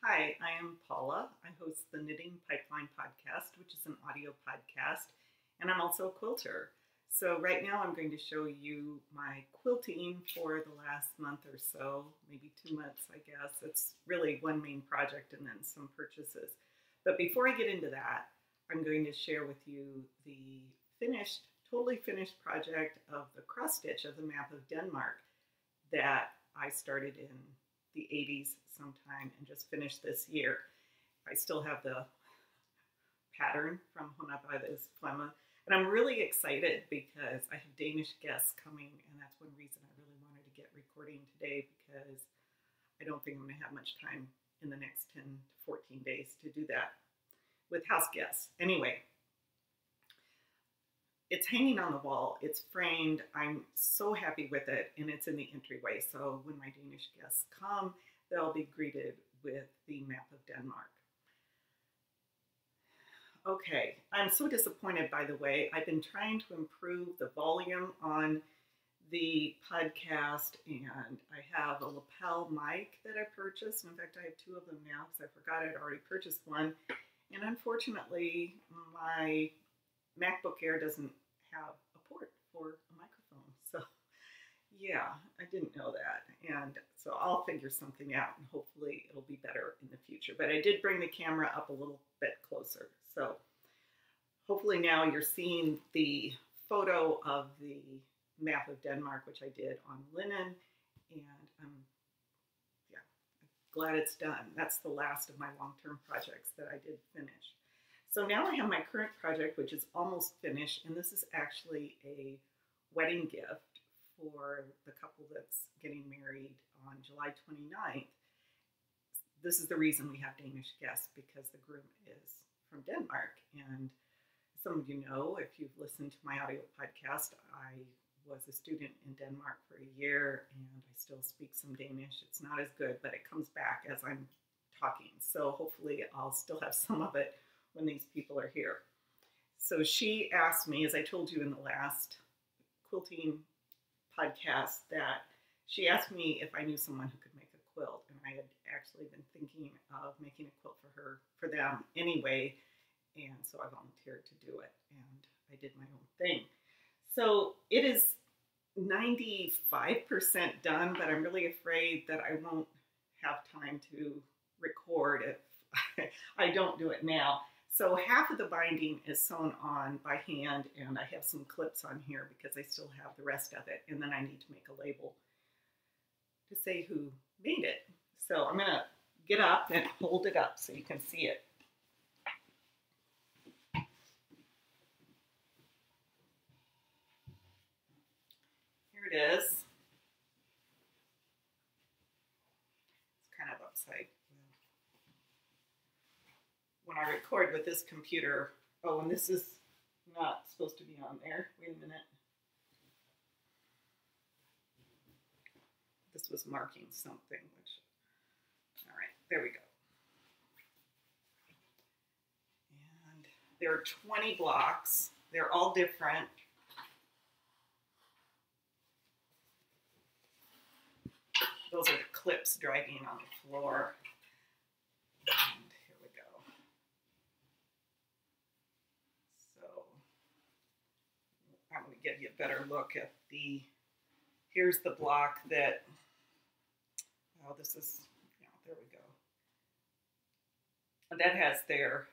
Hi, I am Paula. I host the Knitting Pipeline podcast, which is an audio podcast, and I'm also a quilter. So right now I'm going to show you my quilting for the last month or so, maybe 2 months, I guess. It's really one main project and then some purchases. But before I get into that, I'm going to share with you the totally finished project of the cross stitch of the map of Denmark that I started in the 80s sometime and just finished this year. I still have the pattern from Honabades Plema, and I'm really excited because I have Danish guests coming, and that's one reason I really wanted to get recording today, because I don't think I'm going to have much time in the next 10 to 14 days to do that with house guests. Anyway, it's hanging on the wall, it's framed, I'm so happy with it, and it's in the entryway, so when my Danish guests come, they'll be greeted with the map of Denmark. Okay, I'm so disappointed, by the way. I've been trying to improve the volume on the podcast, and I have a lapel mic that I purchased. In fact, I have two of them now because I forgot I'd already purchased one, and unfortunately, my MacBook Air doesn't have a port for a microphone. So yeah, I didn't know that. And so I'll figure something out and hopefully it'll be better in the future. But I did bring the camera up a little bit closer. So hopefully now you're seeing the photo of the map of Denmark, which I did on linen. And I'm glad it's done. That's the last of my long-term projects that I did finish. So now I have my current project, which is almost finished, and this is actually a wedding gift for the couple that's getting married on July 29th. This is the reason we have Danish guests, because the groom is from Denmark. And some of you know, if you've listened to my audio podcast, I was a student in Denmark for a year, and I still speak some Danish. It's not as good, but it comes back as I'm talking. So hopefully I'll still have some of it when these people are here. So she asked me, as I told you in the last quilting podcast, that she asked me if I knew someone who could make a quilt, and I had actually been thinking of making a quilt for them anyway, and so I volunteered to do it, and I did my own thing. So it is 95% done, but I'm really afraid that I won't have time to record if I don't do it now. So half of the binding is sewn on by hand, and I have some clips on here because I still have the rest of it. And then I need to make a label to say who made it. So I'm gonna get up and hold it up so you can see it. Here it is. It's kind of upside. When I record with this computer, oh, and this is not supposed to be on there. Wait a minute. This was marking something, which, all right, there we go. And there are 20 blocks. They're all different. Those are the clips dragging on the floor. And here we go. So I'm going to give you a better look at here's the block that, oh, this is, yeah, there we go. And that has their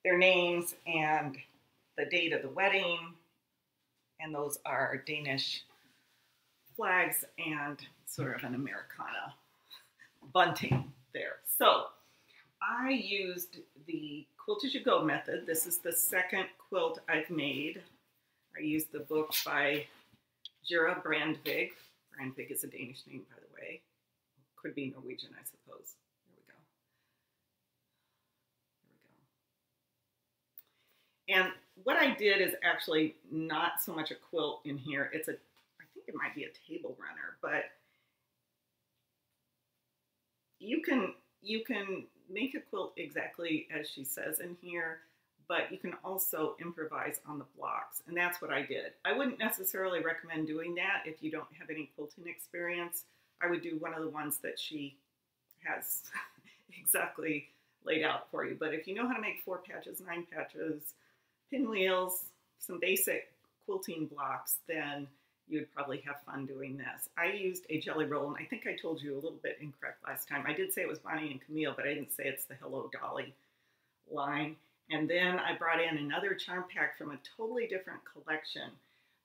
names and the date of the wedding, and those are Danish flags and sort of an Americana bunting there. So I used the Quilt As You Go method. This is the second quilt I've made. I used the book by Jura Brandvig. Brandvig is a Danish name, by the way. Could be Norwegian, I suppose. There we go. There we go. And what I did is actually not so much a quilt in here. It's I think it might be a table runner, but you can make a quilt exactly as she says in here, but you can also improvise on the blocks, and that's what I did. I wouldn't necessarily recommend doing that if you don't have any quilting experience. I would do one of the ones that she has exactly laid out for you. But if you know how to make 4 patches, 9 patches, pinwheels, some basic quilting blocks, then you'd probably have fun doing this. I used a jelly roll, and I think I told you a little bit incorrect last time. I did say it was Bonnie and Camille, but I didn't say it's the Hello Dolly line. And then I brought in another charm pack from a totally different collection,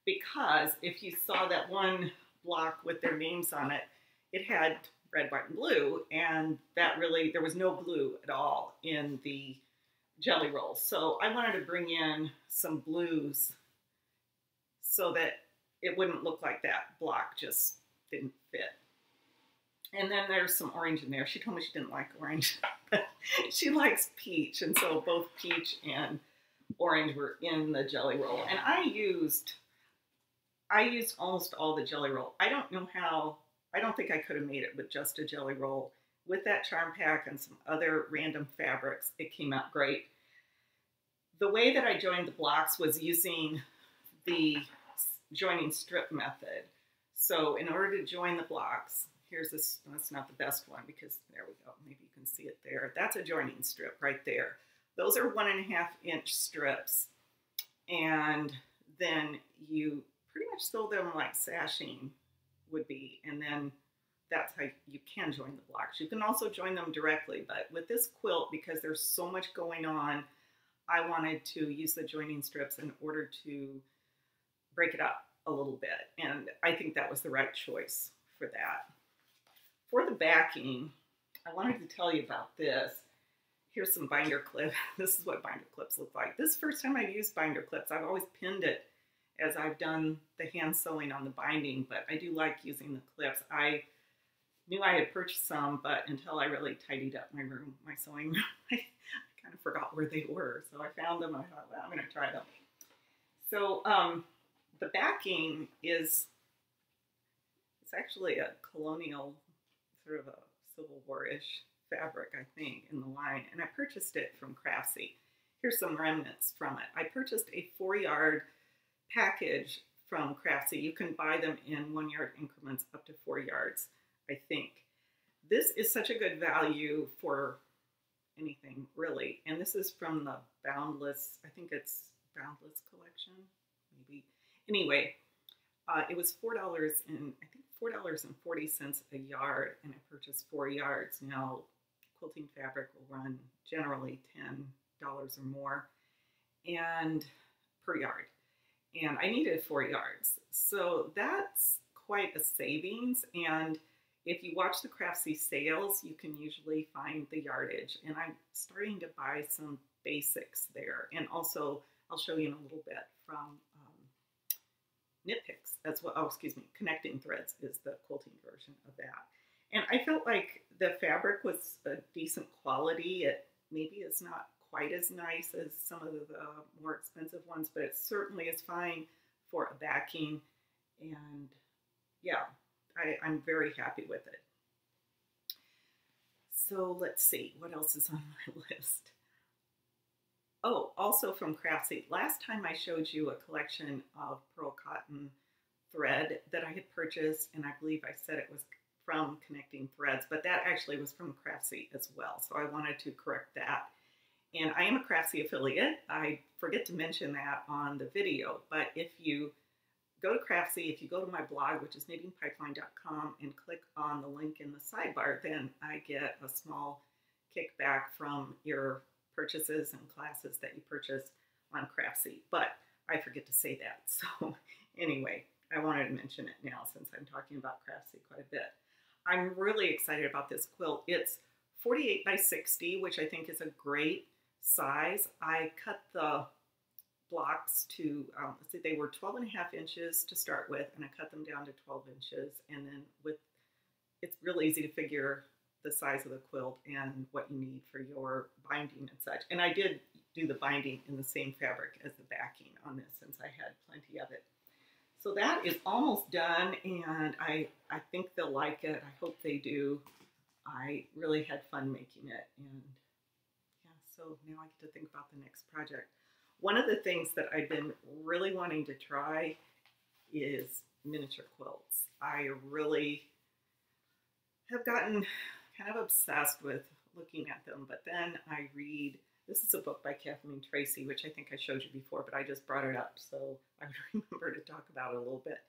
because if you saw that one block with their names on it, it had red, white, and blue, and that really, there was no blue at all in the jelly roll. So I wanted to bring in some blues so that it wouldn't look like that block just didn't fit. And then there's some orange in there. She told me she didn't like orange, but she likes peach, and so both peach and orange were in the jelly roll. And I used almost all the jelly roll. I don't know how, I don't think I could have made it with just a jelly roll. With that charm pack and some other random fabrics, it came out great. The way that I joined the blocks was using the joining strip method. So in order to join the blocks, here's this, that's not the best one because there we go, maybe you can see it there. That's a joining strip right there. Those are 1.5-inch strips, and then you pretty much sew them like sashing would be, and then that's how you can join the blocks. You can also join them directly, but with this quilt, because there's so much going on, I wanted to use the joining strips in order to break it up a little bit, and I think that was the right choice for that. For the backing, I wanted to tell you about this. Here's some binder clip. This is what binder clips look like. This is the first time I've used binder clips. I've always pinned it as I've done the hand sewing on the binding, but I do like using the clips. I knew I had purchased some, but until I really tidied up my room, my sewing room, I kind of forgot where they were. So I found them and I thought, well, I'm going to try them. So the backing is, it's actually a colonial, sort of a Civil War-ish fabric, I think, in the line, and I purchased it from Craftsy. Here's some remnants from it. I purchased a 4-yard package from Craftsy. You can buy them in 1-yard increments up to 4 yards, I think. This is such a good value for anything, really, and this is from the Boundless, I think it's Boundless collection, maybe. Anyway, it was $4 and I think $4.40 a yard, and I purchased 4 yards. Now, quilting fabric will run generally $10 or more and per yard, and I needed 4 yards, so that's quite a savings. And if you watch the Craftsy sales, you can usually find the yardage, and I'm starting to buy some basics there, and also I'll show you in a little bit from Knit Picks as well. Oh, excuse me, Connecting Threads is the quilting version of that. And I felt like the fabric was a decent quality. It maybe is not quite as nice as some of the more expensive ones, but it certainly is fine for a backing. And yeah, I'm very happy with it. So let's see, what else is on my list? Oh, also from Craftsy, last time I showed you a collection of pearl cotton thread that I had purchased, and I believe I said it was from Connecting Threads, but that actually was from Craftsy as well, so I wanted to correct that. And I am a Craftsy affiliate. I forget to mention that on the video, but if you go to Craftsy, if you go to my blog, which is knittingpipeline.com, and click on the link in the sidebar, then I get a small kickback from your purchases and classes that you purchase on Craftsy, but I forget to say that. So anyway, I wanted to mention it now since I'm talking about Craftsy quite a bit. I'm really excited about this quilt. It's 48 by 60, which I think is a great size. I cut the blocks to, let's see, they were 12.5 inches to start with, and I cut them down to 12 inches, and then it's real easy to figure the size of the quilt and what you need for your binding and such. And I did do the binding in the same fabric as the backing on this since I had plenty of it. So that is almost done, and I think they'll like it. I hope they do. I really had fun making it, and yeah, so now I get to think about the next project. One of the things that I've been really wanting to try is miniature quilts. I really have gotten kind of obsessed with looking at them, but then I read, this is a book by Kathleen Tracy, which I think I showed you before, but I just brought it up so I would remember to talk about it a little bit.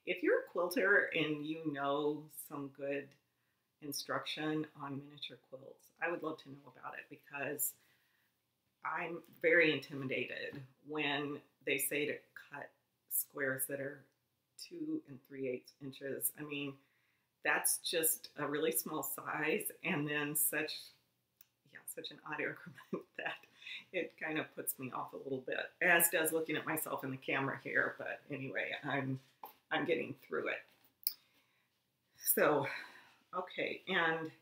If you're a quilter and you know some good instruction on miniature quilts, I would love to know about it, because I'm very intimidated when they say to cut squares that are 2 3/8 inches. I mean, that's just a really small size, and then such an odd increment that it kind of puts me off a little bit, as does looking at myself in the camera here. But anyway, I'm getting through it. So, okay, and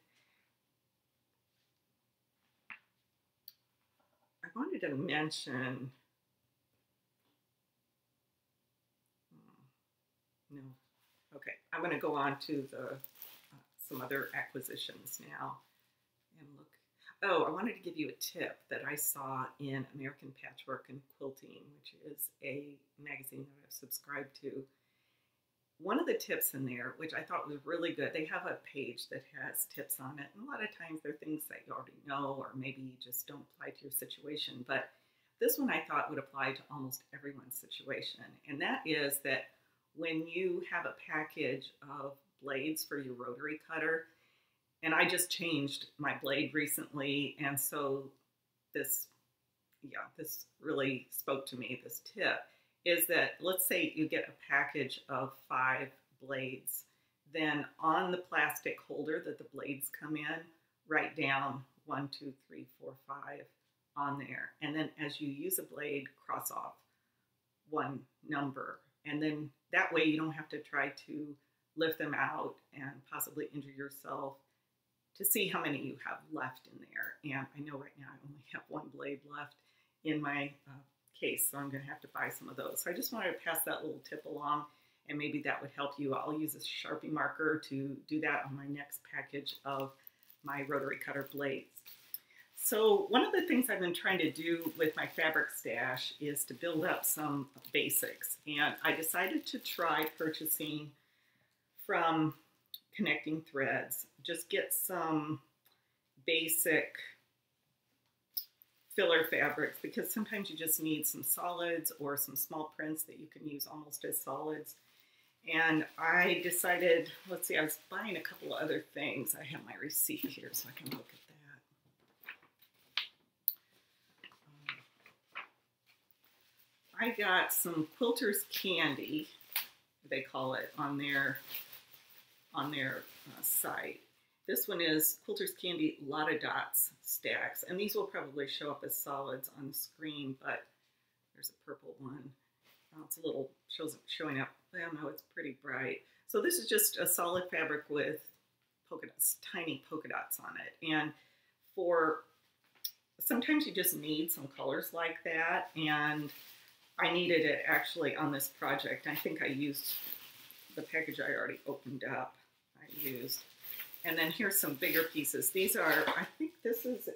I wanted to mention, no, okay, I'm going to go on to the some other acquisitions now and look. Oh, I wanted to give you a tip that I saw in American Patchwork and Quilting, which is a magazine that I've subscribed to. One of the tips in there, which I thought was really good, they have a page that has tips on it, and a lot of times they're things that you already know, or maybe you just don't apply to your situation, but this one I thought would apply to almost everyone's situation, and that is that when you have a package of blades for your rotary cutter, and I just changed my blade recently, and so this really spoke to me, this tip, is that let's say you get a package of 5 blades, then on the plastic holder that the blades come in, write down 1, 2, 3, 4, 5 on there. And then as you use a blade, cross off one number. And then that way you don't have to try to lift them out and possibly injure yourself to see how many you have left in there. And I know right now I only have 1 blade left in my case, so I'm going to have to buy some of those. So I just wanted to pass that little tip along, and maybe that would help you. I'll use a Sharpie marker to do that on my next package of my rotary cutter blades. So one of the things I've been trying to do with my fabric stash is to build up some basics, and I decided to try purchasing from Connecting Threads. Just get some basic filler fabrics, because sometimes you just need some solids or some small prints that you can use almost as solids. And I decided, let's see, I was buying a couple of other things. I have my receipt here so I can look at that. I got some Quilter's Candy, they call it, on their site. This one is Quilter's Candy Lot of Dots stacks, and these will probably show up as solids on the screen, but there's a purple one. It's a little, showing up, well, no, it's pretty bright. So this is just a solid fabric with polka dots, tiny polka dots on it. And sometimes you just need some colors like that, and I needed it actually on this project. I think I used the package I already opened up, I used. And then here's some bigger pieces. These are, I think this is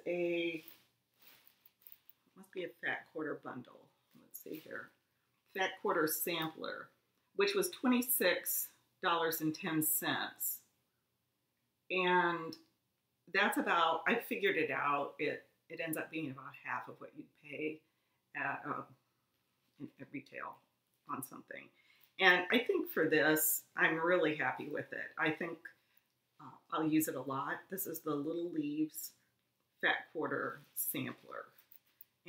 must be a fat quarter bundle. Let's see here. Fat quarter sampler, which was $26.10. And that's about, I figured it out, it ends up being about half of what you'd pay at retail on something. And I think for this, I'm really happy with it. I think I'll use it a lot. This is the Little Leaves Fat Quarter Sampler.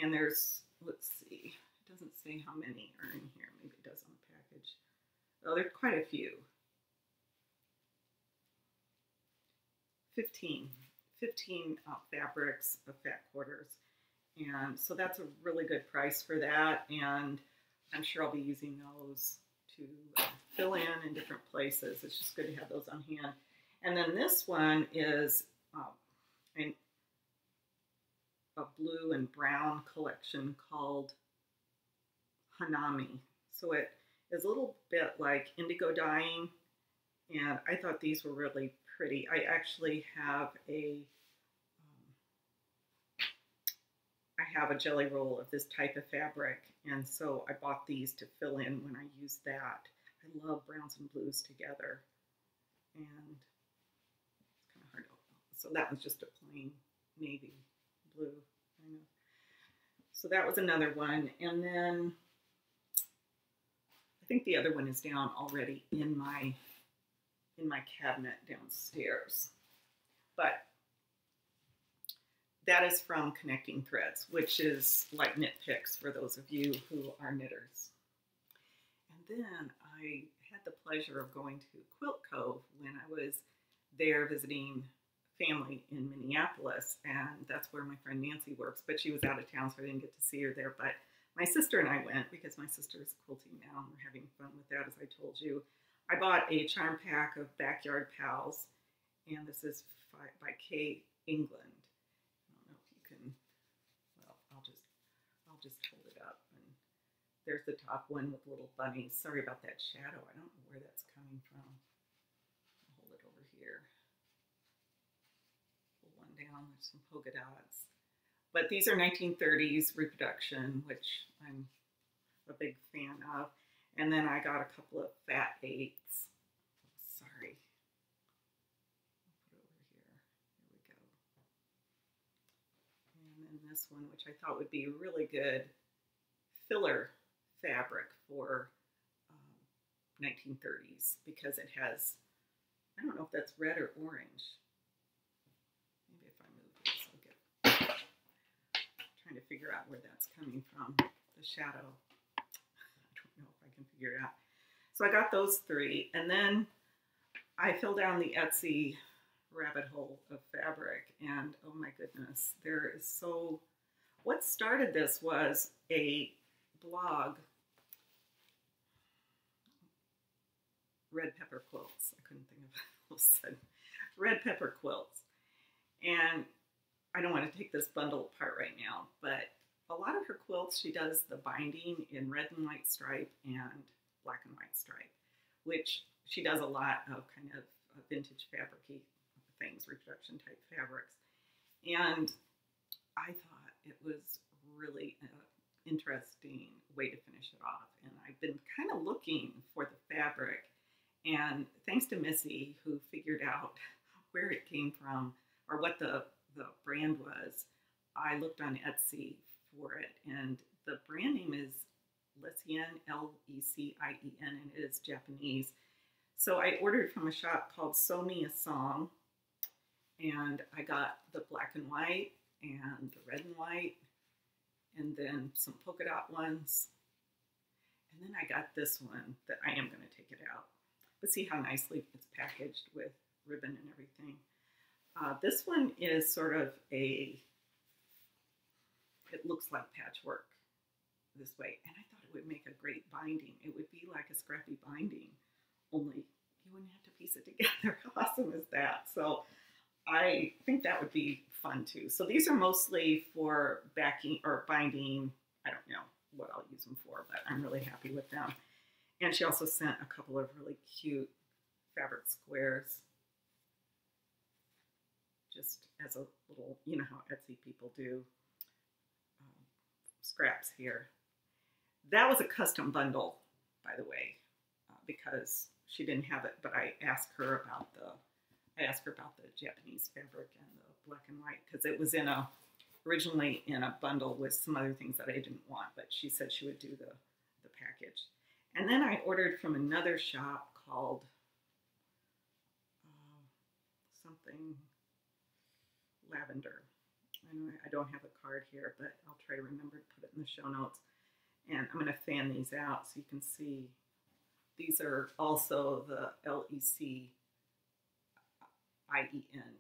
And there's, let's see, it doesn't say how many are in here. Maybe it does on the package. Oh, there's quite a few. 15 fabrics of fat quarters. And so that's a really good price for that. And I'm sure I'll be using those to fill in different places. It's just good to have those on hand. And then this one is a blue and brown collection called Hanami. So it is a little bit like indigo dyeing, and I thought these were really pretty. I actually have a jelly roll of this type of fabric, and so I bought these to fill in when I use that. I love browns and blues together, and it's kind of hard to So that one's just a plain navy blue kind of. So that was another one. And then I think the other one is down already in my cabinet downstairs. But that is from Connecting Threads, which is like knit picks for those of you who are knitters. And then I had the pleasure of going to Quilt Cove when I was there visiting family in Minneapolis, and that's where my friend Nancy works, but she was out of town, so I didn't get to see her there. But my sister and I went because my sister is quilting now, and we're having fun with that, as I told you. I bought a charm pack of Backyard Pals, and this is by Kay England. I don't know if you can, well, I'll just hold it up, and there's the top one with little bunnies. Sorry about that shadow. I don't know where that's coming from. I'll hold it over here. Pull one down. There's some polka dots. But these are 1930s reproduction, which I'm a big fan of. And then I got a couple of fat 8s. Sorry. I'll put it over here. Here we go. And then this one, which I thought would be really good filler fabric for 1930s, because it has, I don't know if that's red or orange. Maybe if I move this, I'll get, trying to figure out where that's coming from, the shadow. I don't know if I can figure it out. So I got those 3, and then I fell down the Etsy rabbit hole of fabric, and oh my goodness, there is so, what started this was a blog, Red Pepper Quilts. I couldn't think of what it said. Red Pepper Quilts. And I don't want to take this bundle apart right now, but a lot of her quilts, she does the binding in red and white stripe and black and white stripe, which she does a lot of kind of vintage fabric-y things, reproduction type fabrics. And I thought it was really an interesting way to finish it off. And I've been kind of looking for the fabric, and thanks to Missy, who figured out where it came from or what the brand was, I looked on Etsy for it, and the brand name is Lecien, Lecien, and it is Japanese. So I ordered from a shop called Sew Me a Song, and I got the black and white and the red and white, and then some polka dot ones, and then I got this one that I am going to take it out. But see how nicely it's packaged with ribbon and everything. This one is sort of a, it looks like patchwork this way, and I thought it would make a great binding. It would be like a scrappy binding, only you wouldn't have to piece it together. How awesome is that? So I think that would be fun too. So these are mostly for backing or binding. I don't know what I'll use them for, but I'm really happy with them. And she also sent a couple of really cute fabric squares, just as a little, you know how Etsy people do scraps here. That was a custom bundle, by the way, because she didn't have it, but I asked her about the Japanese fabric and the black and white, because it was originally in a bundle with some other things that I didn't want, but she said she would do the package. And then I ordered from another shop called something Lavender. I don't have a card here, but I'll try to remember to put it in the show notes. And I'm going to fan these out so you can see. These are also the Lecien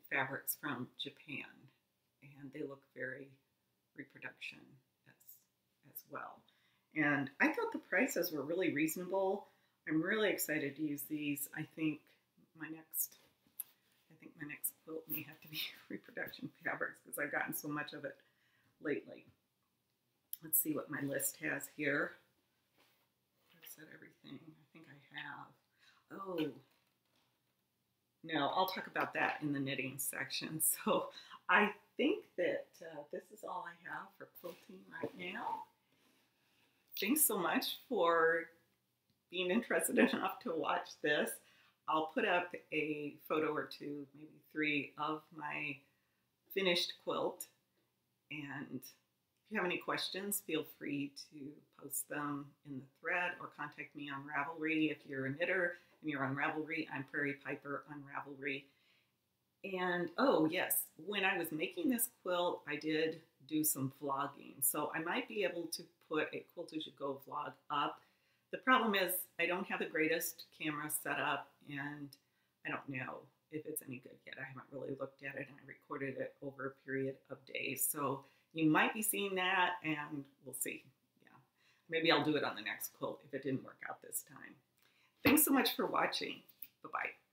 fabrics from Japan, and they look very reproduction as well. And I thought the prices were really reasonable. I'm really excited to use these. I think my next quilt may have to be reproduction fabrics, because I've gotten so much of it lately. Let's see what my list has here. I've said everything. I think I have. Oh, no, I'll talk about that in the knitting section. So I think that this is all I have for quilting right now. Thanks so much for being interested enough to watch this. I'll put up a photo or two, maybe 3, of my finished quilt. And if you have any questions, feel free to post them in the thread or contact me on Ravelry. If you're a knitter and you're on Ravelry, I'm Prairie Piper on Ravelry. And oh yes, when I was making this quilt, I did do some vlogging. So I might be able to put a Quilt As You Go vlog up. The problem is I don't have the greatest camera set up, and I don't know if it's any good yet. I haven't really looked at it, and I recorded it over a period of days. So you might be seeing that, and we'll see. Yeah, maybe I'll do it on the next quilt if it didn't work out this time. Thanks so much for watching. Bye-bye.